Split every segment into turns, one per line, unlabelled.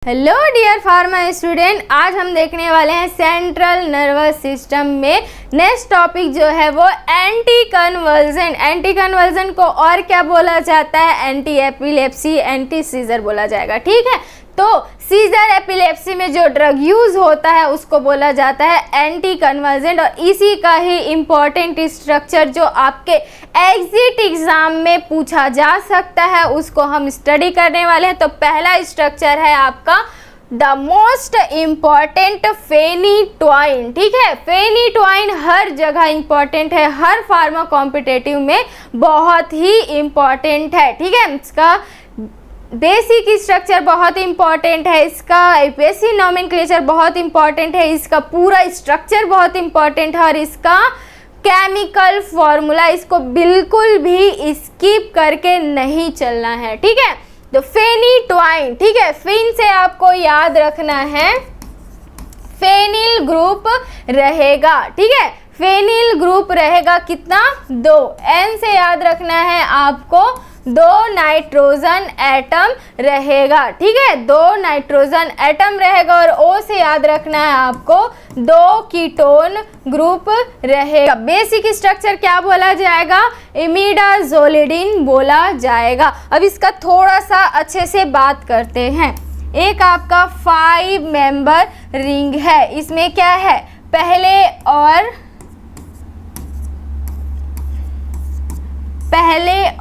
Hello dear pharma student, आज हम देखने वाले हैं सेंट्रल नर्वस सिस्टम में नेक्स्ट टॉपिक जो है वो एंटी कन्वर्जन। एंटी कन्वर्जन को और क्या बोला जाता है? एंटी एपिलेप्सी, एंटी सीजर बोला जाएगा। ठीक है, तो सीजर एपिलेप्सी में जो ड्रग यूज होता है उसको बोला जाता है एंटी कन्वर्जेंट, और इसी का ही इम्पॉर्टेंट स्ट्रक्चर जो आपके एग्जिट एग्जाम में पूछा जा सकता है उसको हम स्टडी करने वाले हैं। तो पहला स्ट्रक्चर है आपका द मोस्ट इम्पॉर्टेंट फेनिटोइन। ठीक है, फेनिटोइन हर जगह इम्पॉर्टेंट है, हर फार्मा कॉम्पिटेटिव में बहुत ही इम्पॉर्टेंट है। ठीक है, इसका बेसिक स्ट्रक्चर बहुत इंपॉर्टेंट है, इसका यूपीएससी नोमेनक्लेचर बहुत इंपॉर्टेंट है, इसका पूरा स्ट्रक्चर बहुत इंपॉर्टेंट है, और इसका केमिकल फॉर्मूला इसको बिल्कुल भी स्किप करके नहीं चलना है। ठीक है, तो फेनिटोइन, ठीक है, फिन से आपको याद रखना है फेनिल ग्रुप रहेगा। ठीक है, फेनिल ग्रुप रहेगा कितना? 2। एन से याद रखना है आपको 2 नाइट्रोजन एटम रहेगा। ठीक है, 2 नाइट्रोजन एटम रहेगा, और ओ से याद रखना है आपको 2 कीटोन ग्रुप रहेगा। बेसिक स्ट्रक्चर क्या बोला जाएगा? इमिडाजोलिडिन बोला जाएगा। अब इसका थोड़ा सा अच्छे से बात करते हैं। एक आपका 5 मेंबर रिंग है, इसमें क्या है? पहले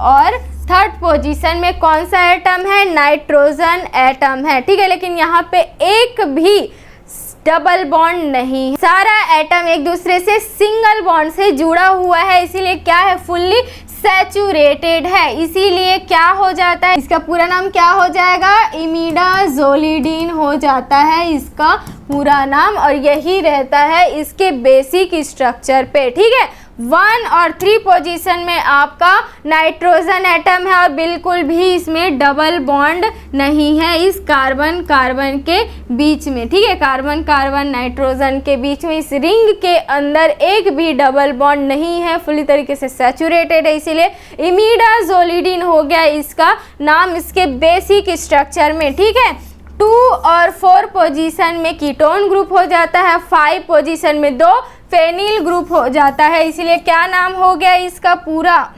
और थर्ड पोजीशन में कौन सा एटम है? नाइट्रोजन एटम है। ठीक है, लेकिन यहाँ पे एक भी डबल बॉन्ड नहीं है, सारा एटम एक दूसरे से सिंगल बॉन्ड से जुड़ा हुआ है, इसीलिए क्या है? फुल्ली सैचुरेटेड है। इसीलिए क्या हो जाता है? इसका पूरा नाम क्या हो जाएगा? इमिडाजोलिडिन हो जाता है इसका पूरा नाम, और यही रहता है इसके बेसिक स्ट्रक्चर पे। ठीक है, 1 और 3 पोजीशन में आपका नाइट्रोजन एटम है, और बिल्कुल भी इसमें डबल बॉन्ड नहीं है इस कार्बन कार्बन के बीच में। ठीक है, कार्बन कार्बन नाइट्रोजन के बीच में इस रिंग के अंदर एक भी डबल बॉन्ड नहीं है, फुली तरीके से सैचुरेटेड है, इसीलिए इमिडाजोलिडिन हो गया इसका नाम इसके बेसिक स्ट्रक्चर में। ठीक है, 2 और 4 पोजीशन में कीटोन ग्रुप हो जाता है, 5 पोजीशन में 2 फेनिल ग्रुप हो जाता है, इसीलिए क्या नाम हो गया इसका? पूरा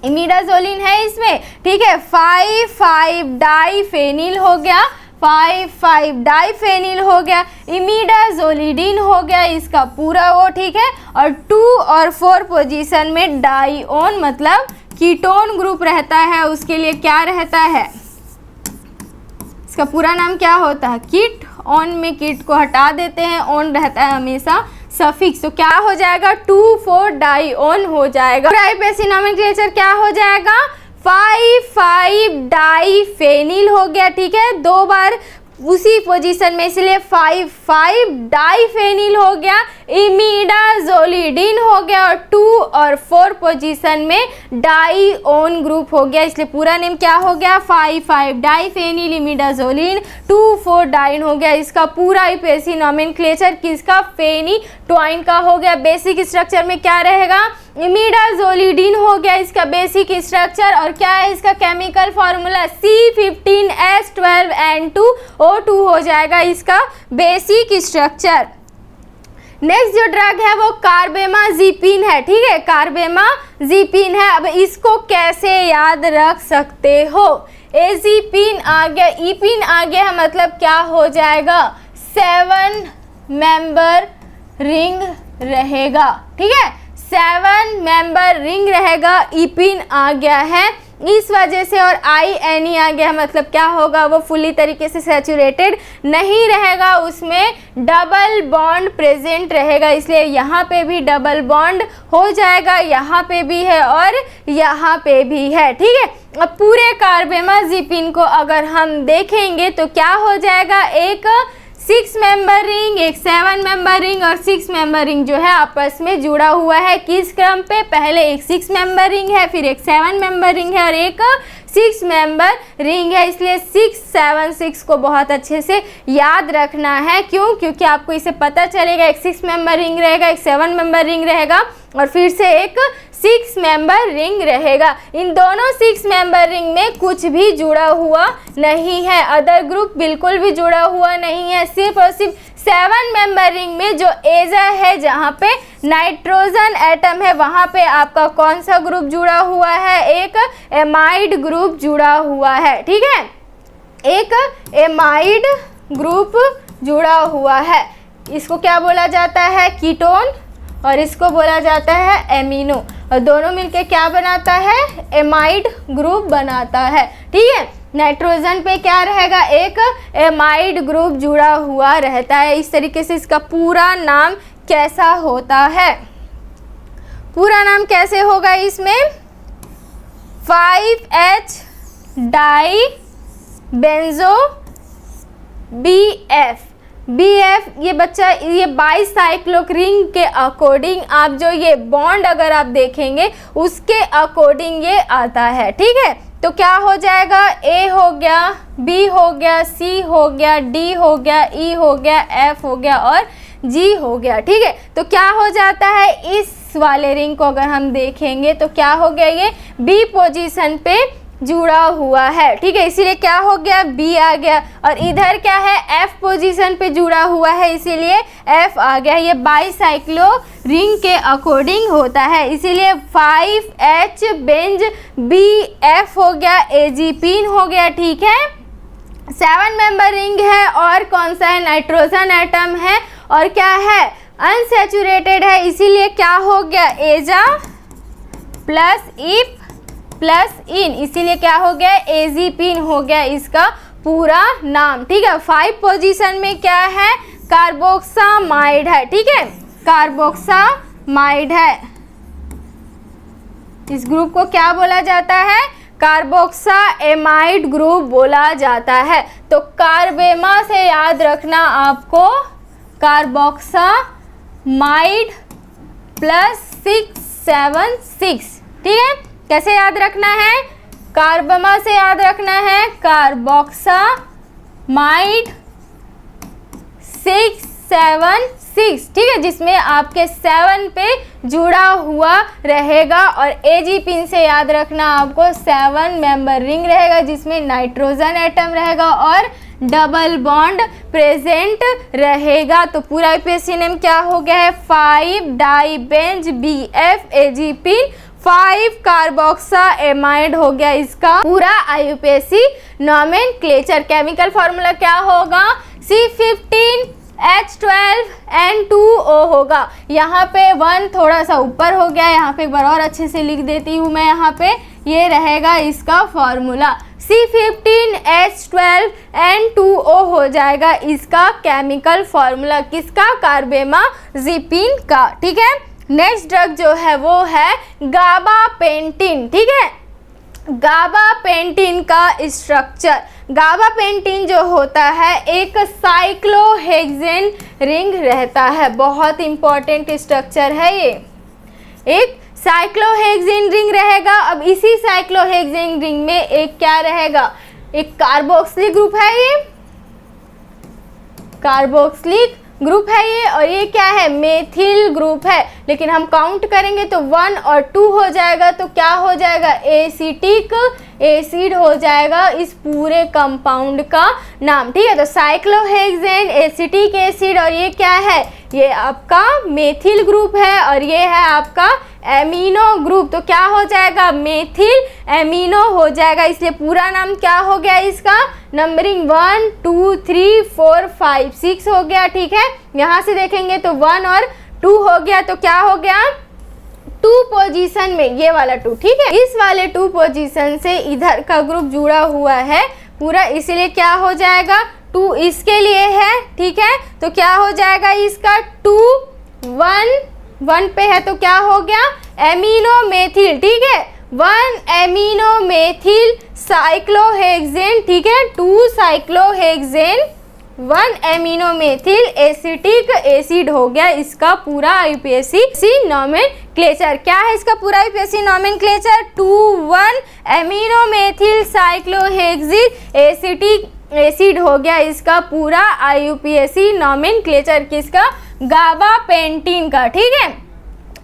इमिडाजोलिन है इसमें। ठीक है, 5,5 डाइफेनिल हो गया, 5,5 डाइफेनिल हो गया, इमिडाजोलिडिन हो गया इसका पूरा वो। ठीक है, और 2 और 4 पोजीशन में डाइओन मतलब कीटोन ग्रुप रहता है, उसके लिए क्या रहता है? इसका पूरा नाम क्या होता है? कीट। ऑन में कीट को हटा देते हैं, ऑन रहता है हमेशा सफिक्स, तो क्या हो जाएगा? 2,4 डाइओन हो जाएगा। यूपीएससी नोमेनक्लेचर क्या हो जाएगा? 5,5 डाइफेनिल हो गया। ठीक है, 2 बार उसी पोजीशन में, इसलिए 5,5 डाइफेनिल हो गया, इमिडाजोलिडिन हो गया, और 2 और 4 पोजीशन में डाइओन ग्रुप हो गया, इसलिए पूरा नेम क्या हो गया? 5,5 डाइफेनिल इमिडाजोलिन 2,4 डाइन हो गया। इसका पूरा यूपीएससी नोमेनक्लेचर किसका? फेनिटोइन का हो गया। बेसिक स्ट्रक्चर में क्या रहेगा? इमिडाजोलिडिन हो गया इसका बेसिक स्ट्रक्चर, और क्या है इसका केमिकल फॉर्मूला? C15H12N2O2 हो जाएगा इसका बेसिक स्ट्रक्चर। नेक्स्ट जो ड्रग है वो कार्बेमाज़ेपिन है। ठीक है, कार्बेमाज़ेपिन है। अब इसको कैसे याद रख सकते हो? एज़ीपिन आ गया, ईपिन आ गया, मतलब क्या हो जाएगा? 7 मेंबर रिंग रहेगा। ठीक है, 7 मेंबर रिंग रहेगा, ईपिन आ गया है इस वजह से, और INE आ गया, मतलब क्या होगा? वो फुली तरीके से सैचुरेटेड नहीं रहेगा, उसमें डबल बॉन्ड प्रेजेंट रहेगा, इसलिए यहाँ पे भी डबल बॉन्ड हो जाएगा, यहाँ पे भी है और यहाँ पे भी है। ठीक है, अब पूरे कार्बेमाज़ेपिन को अगर हम देखेंगे तो क्या हो जाएगा? एक 6 मेंबर रिंग, एक 7 मेंबर रिंग, और 6 मेंबर रिंग जो है आपस में जुड़ा हुआ है। किस क्रम पे? पहले एक 6 मेंबर रिंग है, फिर एक 7 मेंबर रिंग है, और एक 6 मेंबर रिंग है, इसलिए 6, 7, 6 को बहुत अच्छे से याद रखना है। क्यों? क्योंकि आपको इसे पता चलेगा एक 6 मेंबर रिंग रहेगा, एक 7 मेंबर रिंग रहेगा, और फिर से एक 6 मेंबर रिंग रहेगा। इन दोनों 6 मेंबर रिंग में कुछ भी जुड़ा हुआ नहीं है, अदर ग्रुप बिल्कुल भी जुड़ा हुआ नहीं है। सिर्फ और सिर्फ 7 मेंबर रिंग में जो एजा है, जहाँ पे नाइट्रोजन एटम है, वहाँ पे आपका कौन सा ग्रुप जुड़ा हुआ है? एक एमाइड ग्रुप जुड़ा हुआ है। ठीक है, एक एमाइड ग्रुप जुड़ा हुआ है। इसको क्या बोला जाता है? कीटोन, और इसको बोला जाता है एमिनो, और दोनों मिलके क्या बनाता है? एमाइड ग्रुप बनाता है। ठीक है, नाइट्रोजन पे क्या रहेगा? एक एमाइड ग्रुप जुड़ा हुआ रहता है। इस तरीके से इसका पूरा नाम कैसा होता है? पूरा नाम कैसे होगा इसमें? 5H di benzo BF। ये बच्चा ये बाईसाइक्लिक रिंग के अकॉर्डिंग आप जो ये बॉन्ड अगर आप देखेंगे उसके अकॉर्डिंग ये आता है। ठीक है, तो क्या हो जाएगा? A हो गया, B हो गया, C हो गया, D हो गया, E हो गया, F हो गया और G हो गया। ठीक है, तो क्या हो जाता है? इस वाले रिंग को अगर हम देखेंगे तो क्या हो गया? ये B पोजीशन पे जुड़ा हुआ है। ठीक है, इसीलिए क्या हो गया? B आ गया। और इधर क्या है? F पोजीशन पे जुड़ा हुआ है, इसीलिए F आ गया। ये बाईसाइक्लो रिंग के अकॉर्डिंग होता है, इसीलिए 5H बेंज BF हो गया, AgPin हो गया। ठीक है, 7 मेंबर रिंग है और कौन सा है? नाइट्रोजन एटम है और क्या है? अनसैचुरेटेड है, इसीलिए क्या हो गया? एजा प्लस इप प्लस इन, इसीलिए क्या हो गया? एजीपिन हो गया इसका पूरा नाम। ठीक है, 5 पोजीशन में क्या है? कार्बोक्सामाइड है। ठीक है, कार्बोक्सामाइड है। इस ग्रुप को क्या बोला जाता है? कार्बोक्साएमाइड ग्रुप बोला जाता है। तो कार्बेमा से याद रखना आपको, कार्बोक्सामाइड प्लस 676। ठीक है, कैसे याद रखना है? कार्बमा से याद रखना है कार्बोक्सामाइड 676। ठीक है, जिसमें आपके 7 पे जुड़ा हुआ रहेगा। और एजीपिन से याद रखना आपको 7 मेंबर रिंग रहेगा, जिसमें नाइट्रोजन एटम रहेगा और डबल बॉन्ड प्रेजेंट रहेगा। तो पूरा यूपीएससी नेम क्या हो गया है? 5 डाई बेंज BF एजीपिन 5 कार्बोक्साएमाइड हो गया इसका पूरा आईयूपीएसी नॉमेनक्लेचर। केमिकल फॉर्मूला क्या होगा? C15H12N2O होगा। यहाँ पे 1 थोड़ा सा ऊपर हो गया, यहाँ पे एक बार और अच्छे से लिख देती हूँ मैं। यहाँ पे ये रहेगा इसका फॉर्मूला, C15H12N2O हो जाएगा इसका केमिकल फॉर्मूला। किसका? कार्बेमाज़ेपिन का। ठीक है, नेक्स्ट ड्रग जो है वो है गाबापेंटिन। ठीक है, गाबापेंटिन का स्ट्रक्चर, गाबापेंटिन जो होता है एक साइक्लोहेक्सेन रिंग रहता है। बहुत इंपॉर्टेंट स्ट्रक्चर है ये, एक साइक्लोहेक्सेन रिंग रहेगा। अब इसी साइक्लोहेक्सेन रिंग में एक क्या रहेगा? एक कार्बोक्सिलिक ग्रुप है, ये कार्बोक्सिलिक ग्रुप है ये, और ये क्या है? मेथिल ग्रुप है। लेकिन हम काउंट करेंगे तो 1 और 2 हो जाएगा, तो क्या हो जाएगा? एसिटिक एसिड हो जाएगा इस पूरे कंपाउंड का नाम। ठीक है, तो साइक्लोहेक्सेन, एसिटिक एसिड, और ये क्या है? ये आपका मेथिल ग्रुप है और ये है आपका एमिनो ग्रुप। तो क्या हो जाएगा? मेथिल एमिनो हो जाएगा। इसलिए पूरा नाम क्या हो गया इसका? नंबरिंग 1 2 3 4 5 6 हो गया। ठीक है, यहाँ से देखेंगे तो 1 और 2 हो गया, तो क्या हो गया? 2 पोजीशन में ये वाला 2। ठीक है, इस वाले 2 पोजीशन से इधर का ग्रुप जुड़ा हुआ है पूरा, इसीलिए क्या हो जाएगा? 2 इसके लिए है। ठीक है, तो क्या हो जाएगा इसका? 2 1 पे है तो क्या हो गया? एमिनोमेथिल। ठीक है, 1 एमिनोमेथिल साइक्लोहेक्सेन। ठीक है, 2 साइक्लोहेक्सेन 1 एमिनोमेथिल एसिटिक एसिड हो गया इसका पूरा आईयूपीएसी नॉमेनक्लेचर। क्या है इसका पूरा आईयूपीएसी नॉमेनक्लेचर? 2 1 एमिनोमेथिल साइक्लोहेक्सिक एसिटिक एसिड हो गया इसका पूरा आईयूपीएसी नॉमेनक्लेचर। किसका? गाबापेंटिन का। ठीक है,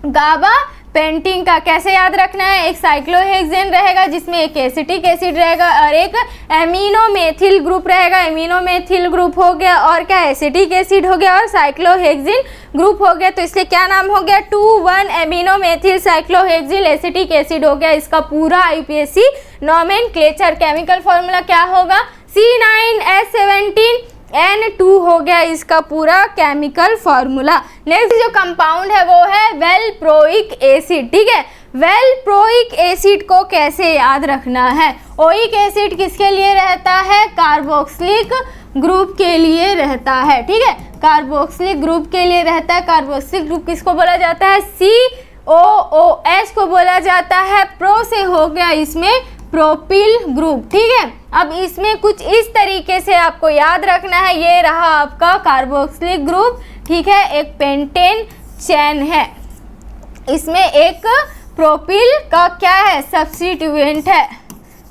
गाबा पेंटिन का कैसे याद रखना है, एक साइक्लोहेक्सेन रहेगा जिसमें एक एसिटिक एसिड रहेगा और एक एमिनोमेथिल ग्रुप रहेगा। एमिनोमेथिल ग्रुप हो गया और क्या एसिटिक एसिड हो गया और साइक्लोहेक्सेन ग्रुप हो गया, तो इसलिए क्या नाम हो गया 2,1 एमिनोमेथिल साइक्लोहेक्सिल एसिटिक एसिड हो गया। इसका पूरा आईयूपीएसी नोमेनक्लेचर केमिकल फॉर्मूला क्या होगा C9H17N2 हो गया इसका पूरा केमिकल फॉर्मूला। नेक्स्ट जो कंपाउंड है वो है वेलप्रोइक एसिड, ठीक है। वेलप्रोइक एसिड को कैसे याद रखना है, ओइक एसिड किसके लिए रहता है, कार्बोक्सिलिक ग्रुप के लिए रहता है, ठीक है, कार्बोक्सिलिक ग्रुप के लिए रहता है। कार्बोक्सिलिक ग्रुप किसको बोला जाता है, COOH को बोला जाता है। प्रो से हो गया इसमें प्रोपिल ग्रुप, ठीक है। अब इसमें कुछ इस तरीके से आपको याद रखना है, ये रहा आपका कार्बोक्सिलिक ग्रुप, ठीक है, एक पेंटेन चेन है, इसमें एक प्रोपिल का क्या है सब्स्टिट्यूएंट है,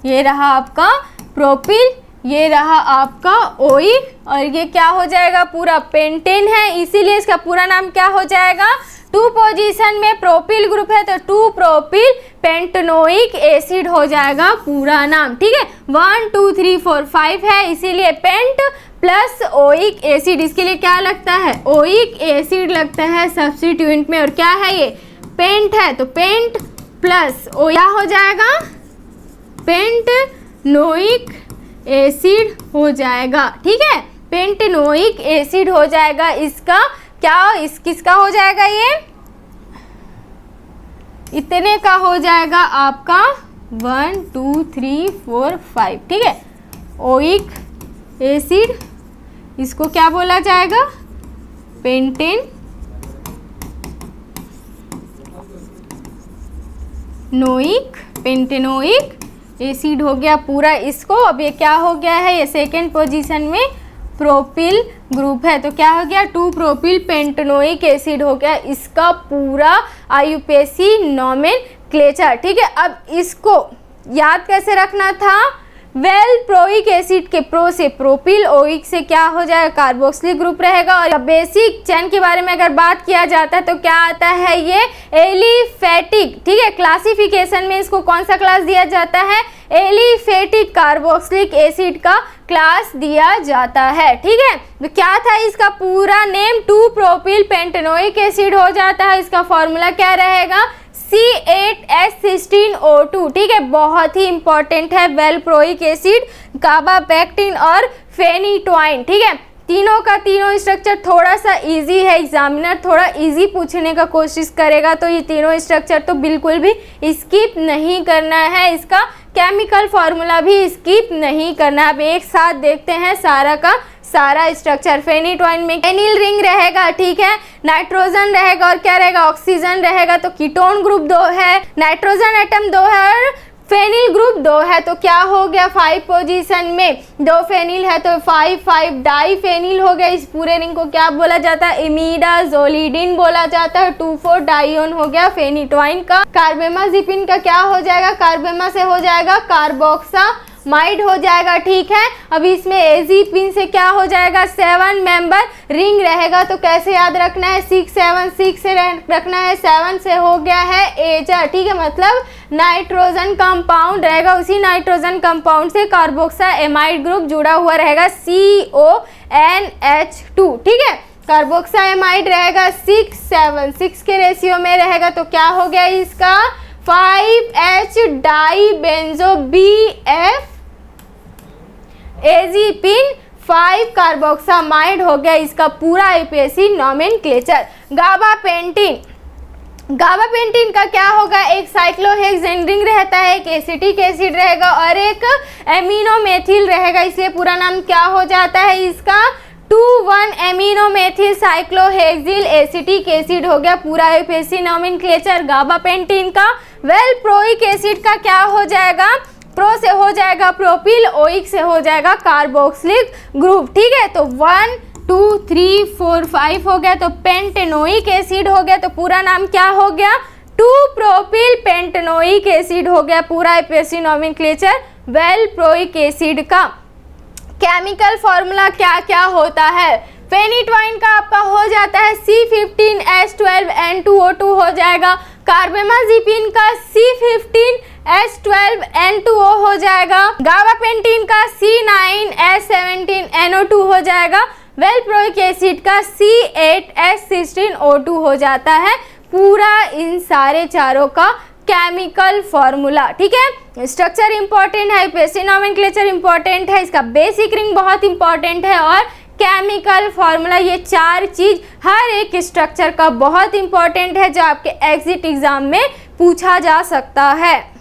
ये रहा आपका प्रोपिल, ये रहा आपका ओइक और ये क्या हो जाएगा पूरा पेंटेन है, इसीलिए इसका पूरा नाम क्या हो जाएगा, 2 पोजीशन में प्रोपिल ग्रुप है तो 2 प्रोपिल पेंटनोइक एसिड हो जाएगा पूरा नाम, ठीक है। 1 2 3 4 5 है, इसीलिए पेंट प्लस ओइक एसिड, इसके लिए क्या लगता है ओइक एसिड लगता है सब्स्टिट्यूएंट में, और क्या है ये पेंट है तो पेंट प्लस ओ क्या हो जाएगा पेंटनोइक एसिड हो जाएगा, ठीक है, पेंटनोइक एसिड हो जाएगा। इसका क्या किसका हो जाएगा, ये इतने का हो जाएगा आपका 1 2 3 4 5, ठीक है, ओइक एसिड, इसको क्या बोला जाएगा पेंटेन नोइक पेंटेनोइक एसिड हो गया पूरा इसको। अब ये क्या हो गया है, ये सेकेंड पोजीशन में प्रोपिल ग्रुप है तो क्या हो गया 2 प्रोपिल पेंटनोइक एसिड हो गया इसका पूरा आईयूपीएसी नोमेनक्लेचर, ठीक है। अब इसको याद कैसे रखना था, वेलप्रोइक एसिड के प्रो से प्रोपिल, ओइक से क्या हो जाएगा कार्बोक्सिलिक ग्रुप रहेगा। और बेसिक चेन के बारे में अगर बात किया जाता है तो क्या आता है ये एलिफेटिक, ठीक है, क्लासिफिकेशन में इसको कौन सा क्लास दिया जाता है, एलिफेटिक कार्बोक्सिलिक एसिड का क्लास दिया जाता है, ठीक है। तो क्या था इसका पूरा नेम 2 प्रोपिल पेंटेनोइक एसिड हो जाता है, इसका फॉर्मूला क्या रहेगा C8H16O2, ठीक है, बहुत ही इंपॉर्टेंट है वेलप्रोइक एसिड, गाबापेक्टिन और फेनिटोइन, ठीक है। तीनों का तीनों स्ट्रक्चर थोड़ा सा इजी है, एग्जामिनर थोड़ा इजी पूछने का कोशिश करेगा तो ये तीनों स्ट्रक्चर तो बिल्कुल भी स्किप नहीं करना है, इसका केमिकल फॉर्मूला भी स्किप नहीं करना है। अब एक साथ देखते हैं सारा का सारा स्ट्रक्चर। फेनिटोइन में एनिल रिंग रहेगा, ठीक है, नाइट्रोजन रहेगा और क्या रहेगा ऑक्सीजन रहेगा, तो कीटोन ग्रुप 2 है, नाइट्रोजन एटम 2 है और फेनिल ग्रुप 2 है, तो क्या हो गया 5 पोजीशन में 2 फेनिल है तो 5 डाई फेनिल हो गया। इस पूरे रिंग को क्या बोला जाता है इमिडाजोलिडिन बोला जाता है। 2,4 डाइओन हो गया फेनिटोइन का। कार्बेमाजिपिन का क्या हो जाएगा, कार्बेमा से हो जाएगा कार्बोक्सामाइड हो जाएगा, ठीक है। अब इसमें एजीपिन से क्या हो जाएगा 7 मेंबर रिंग रहेगा, तो कैसे याद रखना है 6 7 6 से रखना है, 7 से हो गया है एजर, ठीक है, मतलब नाइट्रोजन कंपाउंड रहेगा, उसी नाइट्रोजन कंपाउंड से कार्बोक्सामाइड ग्रुप जुड़ा हुआ रहेगा CONH2, ठीक है। कार्बोक्सामाइड रहेगा 6 7 6 के रेशियो में रहेगा, तो क्या हो गया इसका 5H di benzo BF azepine 5 carboxamide हो गया इसका पूरा आईयूपीएसी नोमेनक्लेचर। गाबापेंटिन का क्या होगा, एक साइक्लोहेक्सेन रिंग रहता है, एक एसिटिक एसिड रहेगा और एक एमिनोमेथिल रहेगा, इसलिए पूरा नाम क्या हो जाता है इसका 2,1 एमिनोमेथिल साइक्लोहेक्सिल एसिटिक एसिड हो गया पूरा आईयूपीएसी नोमेनक्लेचर गाबापेंटिन का। वेलप्रोइक एसिड का क्या हो जाएगा, प्रो से हो जाएगा प्रोपिल, ओइक से हो जाएगा कार्बोक्सिलिक ग्रुप, ठीक है। तो 1 2 3 4 5 हो गया, तो पेंटेनोइक एसिड हो गया, तो पूरा नाम क्या हो गया 2 प्रोपिल पेंटेनोइक एसिड हो गया पूरा आईयूपीएसी नोमेनक्लेचर वेलप्रोइक एसिड का। केमिकल फॉर्मूला क्या क्या होता है, फेनिटोइन का आपका हो जाता है C15H12N2O2 हो जाएगा। कार्बेमाज़ेपिन का C15H12N2O हो जाएगा। गाबापेंटीन का C9H17NO2 हो जाएगा। वेलप्रोइक एसिड का C8H16O2 हो जाता है। पूरा इन सारे चारों का केमिकल फॉर्मूला, ठीक है। स्ट्रक्चर इंपॉर्टेंट है, पेस्टिज नोमेनक्लेचर इंपॉर्टेंट है, इसका बेसिक रिंग बहुत इंपॉर्टेंट है और केमिकल फॉर्मूला, ये चार चीज हर एक स्ट्रक्चर का बहुत इंपॉर्टेंट है जो आपके एग्जिट एग्जाम में पूछा जा सकता है।